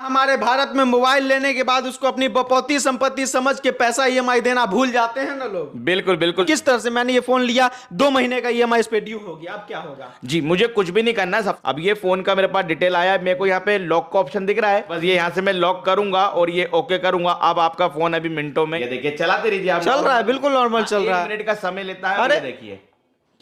हमारे भारत में मोबाइल लेने के बाद उसको अपनी बपौती संपत्ति समझ के पैसा ईएमआई देना भूल जाते हैं ना लोग। बिल्कुल बिल्कुल। किस तरह से मैंने ये फोन लिया, 2 महीने का ईएमआई इस पे ड्यू हो गया, अब क्या होगा? जी, मुझे कुछ भी नहीं करना है। अब ये फोन का मेरे पास डिटेल आया है, मेरे को यहाँ पे लॉक का ऑप्शन दिख रहा है, बस ये यहाँ से मैं लॉक करूंगा और ये ओके करूंगा। अब आपका फोन अभी मिनटों में, ये देखिए चलाते रहिए आप। चल रहा है, बिल्कुल नॉर्मल चल रहा है। 1 मिनट का समय लेता है। अरे देखिए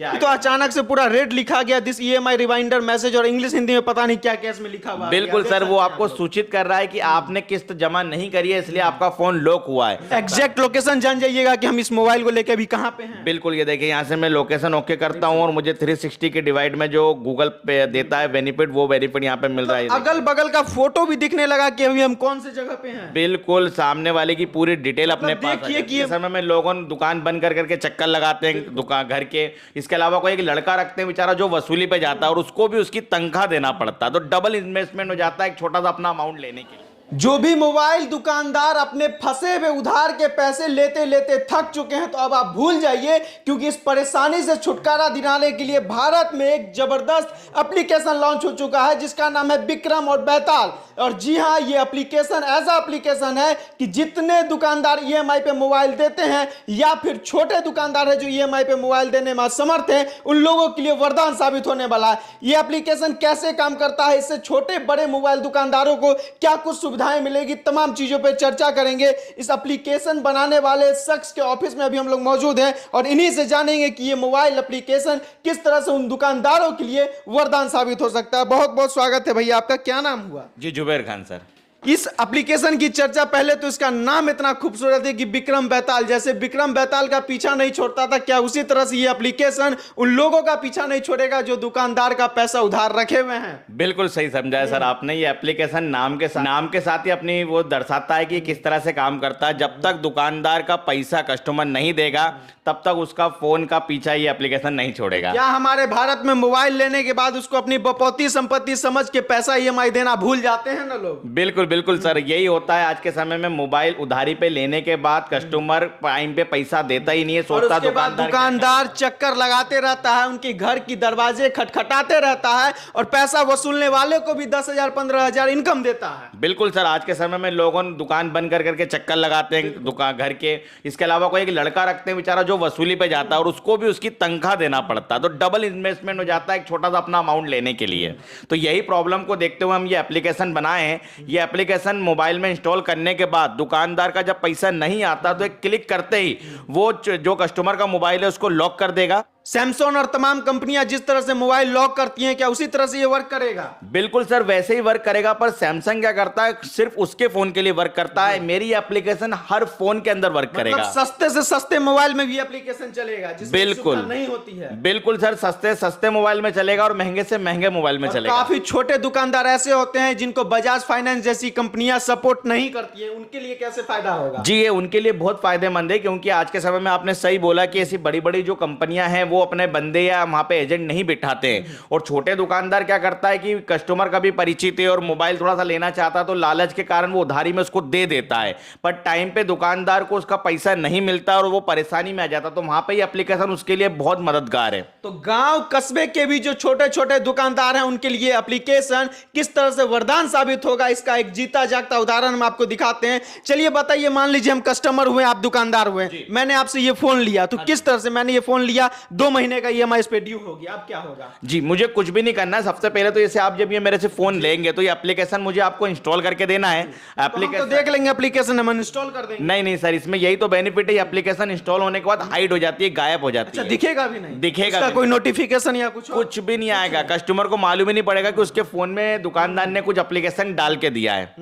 क्या तो अचानक से पूरा रेट लिखा गया, दिस ईएमआई रिमाइंडर मैसेज, और इंग्लिश हिंदी में पता नहीं क्या केस में लिखा हुआ है। बिल्कुल सर, वो आपको सूचित कर रहा है कि आपने किस्त जमा नहीं करी है, इसलिए आपका फोन लॉक हुआ है। एग्जैक्ट लोकेशन जान जाइएगा कि हम इस मोबाइल को लेके अभी कहाँ पे हैं। बिल्कुल, ये देखिए यहाँ से मैं लोकेशन ओके करता हूँ और मुझे 360 के डिवाइड में जो गूगल पे देता है बेनिफिट, वो बेनिफिट यहाँ पे मिल रहा है। अगल बगल का फोटो भी दिखने लगा कि अभी हम कौन से जगह पे हैं। बिल्कुल, सामने वाले की पूरी डिटेल अपने पास देखिए कि समय में लोगों दुकान बंद कर करके चक्कर लगाते हैं दुकान घर के। इसके अलावा कोई एक लड़का रखते हैं बेचारा जो वसूली पे जाता है और उसको भी उसकी तनख्वाह देना पड़ता है, तो डबल इन्वेस्टमेंट हो जाता है एक छोटा सा अपना अमाउंट लेने के लिए। जो भी मोबाइल दुकानदार अपने फंसे हुए उधार के पैसे लेते लेते थक चुके हैं, तो अब आप भूल जाइए, क्योंकि इस परेशानी से छुटकारा दिलाने के लिए भारत में एक जबरदस्त एप्लीकेशन लॉन्च हो चुका है जिसका नाम है विक्रम और बैताल। और जी हाँ, ये एप्लीकेशन ऐसा एप्लीकेशन है कि जितने दुकानदार ईएमआई पे मोबाइल देते हैं या फिर छोटे दुकानदार है जो ईएमआई पे मोबाइल देने में असमर्थ हैं, उन लोगों के लिए वरदान साबित होने वाला है। ये एप्लीकेशन कैसे काम करता है, इससे छोटे बड़े मोबाइल दुकानदारों को क्या कुछ सुविधाएं मिलेगी, तमाम चीजों पे चर्चा करेंगे। इस एप्लीकेशन बनाने वाले शख्स के ऑफिस में अभी हम लोग मौजूद हैं और इन्हीं से जानेंगे कि ये मोबाइल एप्लीकेशन किस तरह से उन दुकानदारों के लिए वरदान साबित हो सकता है। बहुत बहुत स्वागत है भैया, आपका क्या नाम हुआ? जी, जुबैर खान सर। इस एप्लीकेशन की चर्चा, पहले तो इसका नाम इतना खूबसूरत है कि विक्रम बैताल, जैसे विक्रम बैताल का पीछा नहीं छोड़ता था, क्या उसी तरह से ये एप्लीकेशन उन लोगों का पीछा नहीं छोड़ेगा जो दुकानदार का पैसा उधार रखे हुए हैं? बिल्कुल सही समझा है सर आपने। ये एप्लीकेशन नाम के साथ ही अपनी वो दर्शाता है कि किस तरह से काम करता है। जब तक दुकानदार का पैसा कस्टमर नहीं देगा तब तक उसका फोन का पीछा ये एप्लीकेशन नहीं छोड़ेगा। क्या हमारे भारत में मोबाइल लेने के बाद उसको अपनी बपौती संपत्ति समझ के पैसा ईएमआई देना भूल जाते हैं ना लोग? बिल्कुल बिल्कुल सर, यही होता है आज के समय में। मोबाइल उधारी पे लेने के बाद कस्टमर टाइम पे पैसा देता ही नहीं है, सोचता दुकानदार चक्कर लगाते रहता है, उनके घर की दरवाजे खटखटाते रहता है और पैसा वसूलने वाले को भी 10,000 15,000 इनकम देता है। बिल्कुल सर, आज के समय में लोगों दुकान बंद कर करके चक्कर लगाते हैं दुकान घर के। इसके अलावा कोई एक लड़का रखते हैं बेचारा जो वसूली पे जाता है और उसको भी उसकी तनख्वाह देना पड़ता है, तो डबल इन्वेस्टमेंट हो जाता है एक छोटा सा अपना अमाउंट लेने के लिए। तो यही प्रॉब्लम को देखते हुए हम ये एप्लीकेशन बनाए हैं। ये एप्लीकेशन मोबाइल में इंस्टॉल करने के बाद दुकानदार का जब पैसा नहीं आता तो एक क्लिक करते ही वो जो कस्टमर का मोबाइल है उसको लॉक कर देगा। सैमसंग और तमाम कंपनियां जिस तरह से मोबाइल लॉक करती हैं, क्या उसी तरह से ये वर्क करेगा? बिल्कुल सर, वैसे ही वर्क करेगा, पर सैमसंग क्या करता है, सिर्फ उसके फोन के लिए वर्क करता है। मेरी एप्लीकेशन हर फोन के अंदर वर्क करेगा। सस्ते से सस्ते मोबाइल में भी एप्लीकेशन चलेगा जिसमें बिल्कुल नहीं होती है? बिल्कुल सर, सस्ते सस्ते मोबाइल में चलेगा और महंगे से महंगे मोबाइल में चलेगा। काफी छोटे दुकानदार ऐसे होते हैं जिनको बजाज फाइनेंस जैसी कंपनियां सपोर्ट नहीं करती है, उनके लिए कैसे फायदा होगा? जी, ये उनके लिए बहुत फायदेमंद है, क्योंकि आज के समय में आपने सही बोला कि ऐसी बड़ी बड़ी जो कंपनियां हैं वो अपने बंदे या वहां पे एजेंट नहीं बिठाते हैं। और छोटे दुकानदार क्या करता है कि कस्टमर का भी परिचित है और मोबाइल थोड़ा सा लेना चाहता है, तो लालच के कारण वो उधारी में उसको दे देता है, पर टाइम पे दुकानदार को उसका पैसा नहीं मिलता और वो परेशानी में आ जाता। तो वहां पे ये एप्लीकेशन उसके लिए बहुत मददगार है। तो गांव कस्बे के भी जो छोटे छोटे दुकानदार हैं उनके लिए एप्लीकेशन किस तरह से वरदान साबित होगा, इसका एक जीता जागता उदाहरण हम आपको दिखाते हैं। चलिए बताइए, मान लीजिए हम कस्टमर हुए, आप दुकानदार हुए, मैंने आपसे ये फोन लिया, तो किस तरह से मैंने ये फोन लिया, 2 महीने का ईएमआई इस पे ड्यू हो गया, अब क्या होगा? जी, मुझे कुछ भी नहीं करना है। सबसे पहले तो जैसे आप जब ये मेरे से फोन लेंगे तो ये एप्लीकेशन मुझे आपको इंस्टॉल करके देना है। एप्लीकेशन तो देख लेंगे, एप्लीकेशन हम इंस्टॉल कर देंगे। नहीं सर, इसमें यही तो बेनिफिट है, एप्लीकेशन इंस्टॉल होने के बाद हाइड हो जाती है, गायब हो जाती है। दिखेगा भी नहीं? दिखेगा कोई नोटिफिकेशन या कुछ भी नहीं आएगा। कस्टमर को मालूम ही नहीं पड़ेगा कि उसके फोन में दुकानदार ने कुछ एप्लीकेशन डाल के दिया है।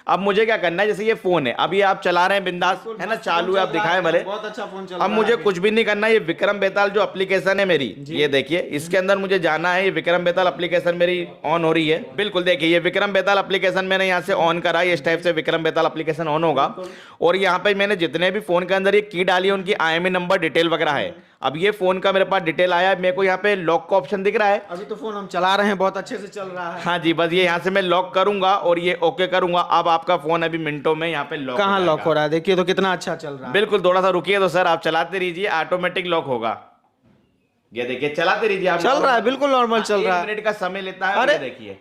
अब मुझे क्या करना है, जैसे ये फोन है, अभी आप चला रहे हैं बिंदास, है ना, चालू है, आप दिखाएं भले, बहुत अच्छा फोन चल रहा है। अब मुझे कुछ भी नहीं करना। ये विक्रम बेताल जो एप्लीकेशन है मेरी, ये देखिए, इसके अंदर मुझे जाना है। ये विक्रम बेताल एप्लीकेशन मेरी ऑन हो रही है। बिल्कुल देखिए, ये विक्रम बेताल एप्लीकेशन मैंने यहाँ से ऑन करा, इस टाइप से विक्रम बेताल एप्लीकेशन ऑन होगा। और यहाँ पे मैंने जितने भी फोन के अंदर ये की डाली है उनकी IMEI नंबर डिटेल वगैरह है। अब ये फोन का मेरे पास डिटेल आया है, मेरे को यहाँ पे लॉक का ऑप्शन दिख रहा है। अभी तो फोन हम चला रहे हैं, बहुत अच्छे से चल रहा है। हाँ जी, बस ये यहाँ से मैं लॉक करूंगा और ये ओके करूंगा। अब आपका फोन अभी मिनटों में यहाँ पे लॉक, कहाँ लॉक हो रहा है, देखिए तो कितना अच्छा चल रहा है। बिल्कुल, थोड़ा सा रुकिए तो सर, आप चलाते रहिए, ऑटोमेटिक लॉक होगा। ये देखिए, चलाते रहिए आप, चल रहा है, बिल्कुल नॉर्मल चल रहा है। 1 मिनट का समय लेता है। अरे देखिए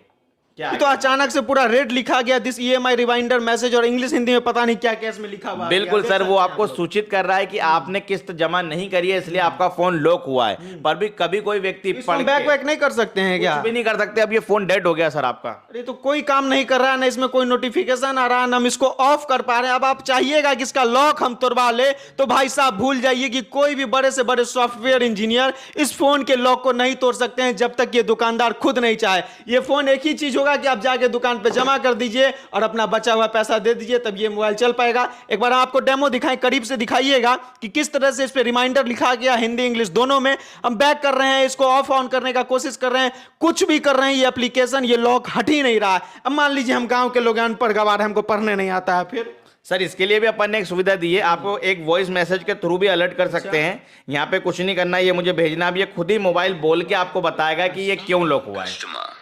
क्या ये तो अचानक से पूरा रेड लिखा गया, दिस ईएमआई रिमाइंडर मैसेज, और इंग्लिश हिंदी में पता नहीं क्या क्या इसमें लिखा हुआ है। बिल्कुल देख सर, सकते वो हैं आपको आप लोग। सूचित कर रहा है कि आपने किस्त जमा नहीं करी है, इसलिए आपका फोन लॉक हुआ है। पर भी कभी कोई व्यक्ति पढ़ बैक के वैक नहीं कर सकते हैं क्या? कुछ भी नहीं कर सकते। अब ये फोन डेड हो गया सर आपका। अरे तो कोई काम नहीं कर रहा है ना, इसमें कोई नोटिफिकेशन आ रहा है ना, हम इसको ऑफ कर पा रहे हैं। अब आप चाहिएगा कि इसका लॉक हम तोड़वा ले, तो भाई साहब भूल जाइए कि कोई भी बड़े से बड़े सॉफ्टवेयर इंजीनियर इस फोन के लॉक को नहीं तोड़ सकते हैं जब तक ये दुकानदार खुद नहीं चाहे। ये फोन एक ही चीज होगा कि आप जाके दुकान पे जमा कर दीजिए और अपना बचा हुआ पैसा दे दीजिए, तब ये मोबाइल चल पाएगा। एक बार आपको डेमो दिखाएं, करीब से दिखाइएगा कि किस तरह से इस पे रिमाइंडर लिखा गया, हिंदी इंग्लिश दोनों में। हम बैक कर रहे हैं, इसको ऑफ ऑन करने का कोशिश कर रहे हैं, कुछ भी कर रहे हैं, ये एप्लीकेशन ये लॉक हट ही नहीं रहा है। अब मान लीजिए हम गांव के लोग अनपढ़ गवार हैं, हमको पढ़ने नहीं आता है, फिर सर इसके लिए भी अपन ने एक सुविधा दी है, आपको एक वॉइस मैसेज के थ्रू भी अलर्ट कर सकते हैं। यहाँ पे कुछ नहीं करना, ये मुझे भेजना भी, ये खुद ही मोबाइल बोल के आपको बताएगा कि ये क्यों लॉक हुआ है। कस्टमर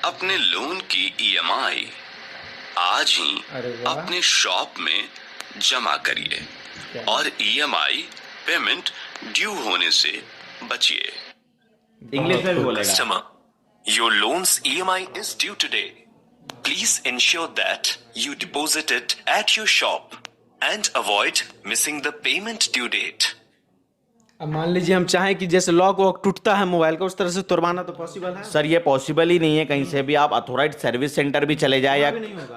अपने लोन की ईएमआई आज ही अपने शॉप में जमा करिए और ईएमआई पेमेंट ड्यू होने से बचिए। इंग्लिश में भी बोलेगा। Customer, your loan's EMI is due today. Please ensure that you deposit it at your shop and avoid missing the payment due date. अब मान लीजिए हम चाहें कि जैसे लॉक वॉक टूटता है मोबाइल का, उस तरह से तोड़वाना तो पॉसिबल है? सर ये पॉसिबल ही नहीं है। कहीं से भी आप अथोराइज सर्विस सेंटर भी चले जाए या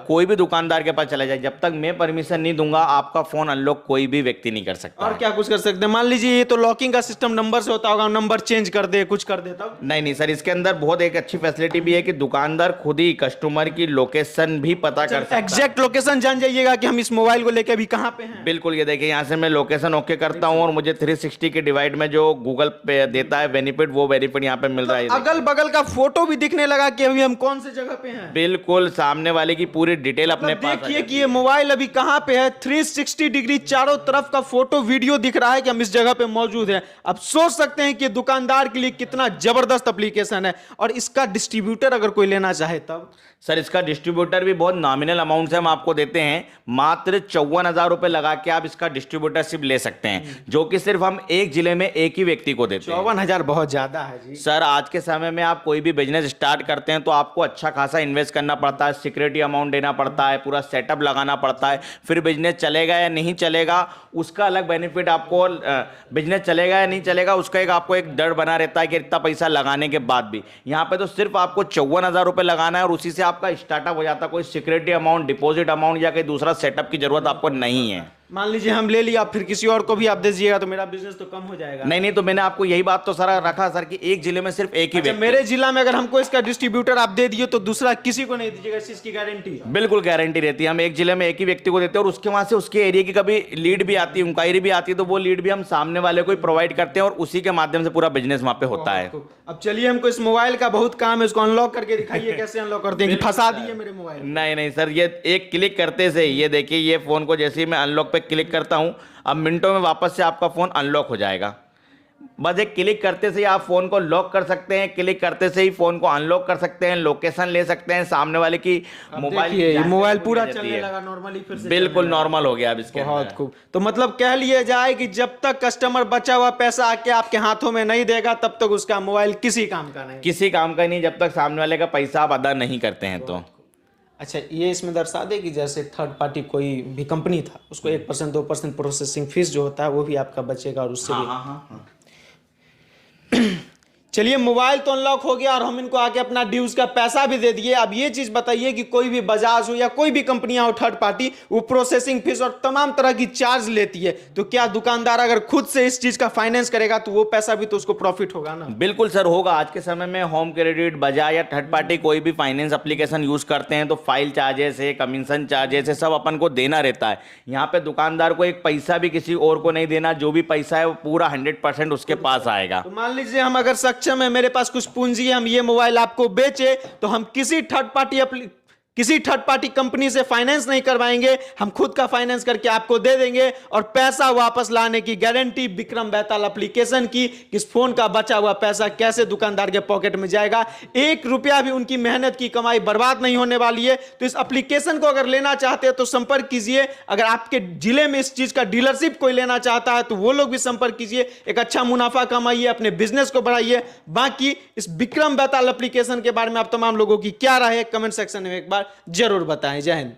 कोई भी दुकानदार के पास चले जाए, जब तक मैं परमिशन नहीं दूंगा आपका फोन अनलॉक कोई भी व्यक्ति नहीं कर सकता। और क्या कुछ कर सकते हैं? मान लीजिए ये तो लॉकिंग का सिस्टम नंबर से होता होगा, नंबर चेंज कर दे, कुछ कर दे तब? नहीं नहीं सर, इसके अंदर बहुत एक अच्छी फैसिलिटी भी है कि दुकानदार खुद ही कस्टमर की लोकेशन भी पता कर सकता है। एग्जैक्ट लोकेशन जान जाइएगा कि हम इस मोबाइल को लेके अभी कहाँ पे हैं। बिल्कुल, ये देखिए यहाँ से मैं लोकेशन ओके करता हूँ और मुझे 360 के डिवाइड में जो गूगल पे देता है बेनिफिट, वो बेनिफिट यहाँ पे मिल रहा है। अगल बगल का फोटो भी दिखने लगा कि अभी हम कौन से जगह पे हैं। बिल्कुल, सामने वाले की पूरी डिटेल अपने पास आ देखिए जाती कि ये मोबाइल अभी कहाँ पे है, 360 डिग्री चारों तरफ का फोटो वीडियो दिख रहा है कि हम इस जगह पे मौजूद हैं। अब सोच सकते हैं कि दुकानदार के लिए कितना जबरदस्त एप्लीकेशन है। और इसका डिस्ट्रीब्यूटर अगर कोई लेना चाहे तब? सर इसका डिस्ट्रीब्यूटर भी बहुत नॉमिनल अमाउंट से हम आपको देते हैं। मात्र 54,000 रुपए लगा के आप इसका डिस्ट्रीब्यूटरशिप ले सकते हैं, जो कि सिर्फ हम एक जिले में एक ही व्यक्ति को देते हैं। 54,000 बहुत ज्यादा है जी। सर आज के समय में आप कोई भी बिजनेस स्टार्ट करते हैं तो आपको अच्छा खासा इन्वेस्ट करना पड़ता है, सिक्योरिटी अमाउंट देना पड़ता है, पूरा सेटअप लगाना पड़ता है। फिर बिजनेस चलेगा या नहीं चलेगा उसका अलग बेनिफिट आपको, बिजनेस चलेगा या नहीं चलेगा उसका एक आपको एक डर बना रहता है कि इतना पैसा लगाने के बाद भी। यहाँ पे तो सिर्फ आपको 54,000 रुपए लगाना है और उसी से आपका स्टार्टअप हो जाता है। कोई सिक्योरिटी अमाउंट, डिपॉजिट अमाउंट या कोई दूसरा सेटअप की जरूरत आपको नहीं है। मान लीजिए हम ले लिया, फिर किसी और को भी आप दे दीजिएगा तो मेरा बिजनेस तो कम हो जाएगा। नहीं नहीं, तो मैंने आपको यही बात तो सारा रखा सर कि एक जिले में सिर्फ एक ही व्यक्ति। मेरे जिला में अगर हमको इसका डिस्ट्रीब्यूटर आप दे दिए तो दूसरा किसी को नहीं दीजिएगा, इस चीज की गारंटी? बिल्कुल गारंटी रहती है। हम एक जिले में एक ही व्यक्ति को देते हैं और उसके वहां से उसके एरिया की कभी लीड भी आती है, इंक्वायरी भी आती है, तो वो लीड भी हम सामने वाले को प्रोवाइड करते हैं और उसी के माध्यम से पूरा बिजनेस वहां पे होता है। अब चलिए, हमको इस मोबाइल का बहुत काम है, इसको अनलॉक करके दिखाइए कैसे अनलॉक करते हैं कि फंसा दिए मेरे मोबाइल। नहीं नहीं सर, ये एक क्लिक करते से ये देखिए, ये फोन को जैसे ही मैं अनलॉक पे क्लिक करता हूं, अब मिनटों में वापस से आपका फोन अनलॉक हो जाएगा। बस एक क्लिक करते से ही आप फोन को लॉक कर सकते हैं, क्लिक करते से ही फोन को अनलॉक कर सकते हैं, लोकेशन ले सकते हैं, सामने वाले की मोबाइल पूरा चलने लगा नॉर्मली, फिर से बिल्कुल नॉर्मल हो गया अब इसके बहुत खूब। तो मतलब कह लिया जाए कि जब तक कस्टमर बचा हुआ पैसा आके आपके हाथों में नहीं देगा तब तक उसका मोबाइल किसी काम का नहीं, किसी काम का नहीं, जब तक सामने वाले का पैसा आप अदा नहीं करते हैं तो। अच्छा, ये इसमें दर्शा दे कि जैसे थर्ड पार्टी कोई भी कंपनी था उसको 1% 2% प्रोसेसिंग फीस जो होता है वो भी आपका बचेगा और उससे भी। चलिए, मोबाइल तो अनलॉक हो गया और हम इनको आके अपना ड्यूज का पैसा भी दे दिए। अब ये चीज बताइए कि कोई भी बजाज हो या कोई भी कंपनियां हो थर्ड पार्टी, वो प्रोसेसिंग फीस और तमाम तरह की चार्ज लेती है, तो क्या दुकानदार अगर खुद से इस चीज का फाइनेंस करेगा तो वो पैसा भी तो उसको प्रॉफिट होगा ना? बिल्कुल सर होगा। आज के समय में होम क्रेडिट, बजाज या थर्ड पार्टी कोई भी फाइनेंस एप्लीकेशन यूज करते हैं तो फाइल चार्जेस है, कमीशन चार्जेस है, सब अपन को देना रहता है। यहाँ पे दुकानदार को एक पैसा भी किसी और को नहीं देना, जो भी पैसा है वो पूरा 100% उसके पास आएगा। तो मान लीजिए हम अगर सक्षम है, मेरे पास कुछ पूंजी है, हम ये मोबाइल आपको बेचे, तो हम किसी थर्ड पार्टी किसी थर्ड पार्टी कंपनी से फाइनेंस नहीं करवाएंगे, हम खुद का फाइनेंस करके आपको दे देंगे और पैसा वापस लाने की गारंटी विक्रम बेताल एप्लीकेशन की। इस फोन का बचा हुआ पैसा कैसे दुकानदार के पॉकेट में जाएगा, 1 रुपया भी उनकी मेहनत की कमाई बर्बाद नहीं होने वाली है। तो इस एप्लीकेशन को अगर लेना चाहते हैं तो संपर्क कीजिए। अगर आपके जिले में इस चीज का डीलरशिप कोई लेना चाहता है तो वो लोग भी संपर्क कीजिए। एक अच्छा मुनाफा कमाइए, अपने बिजनेस को बढ़ाइए। बाकी इस विक्रम बेताल एप्लीकेशन के बारे में आप तमाम लोगों की क्या राय है, कमेंट सेक्शन में एक बार जरूर बताएं। जय हिंद।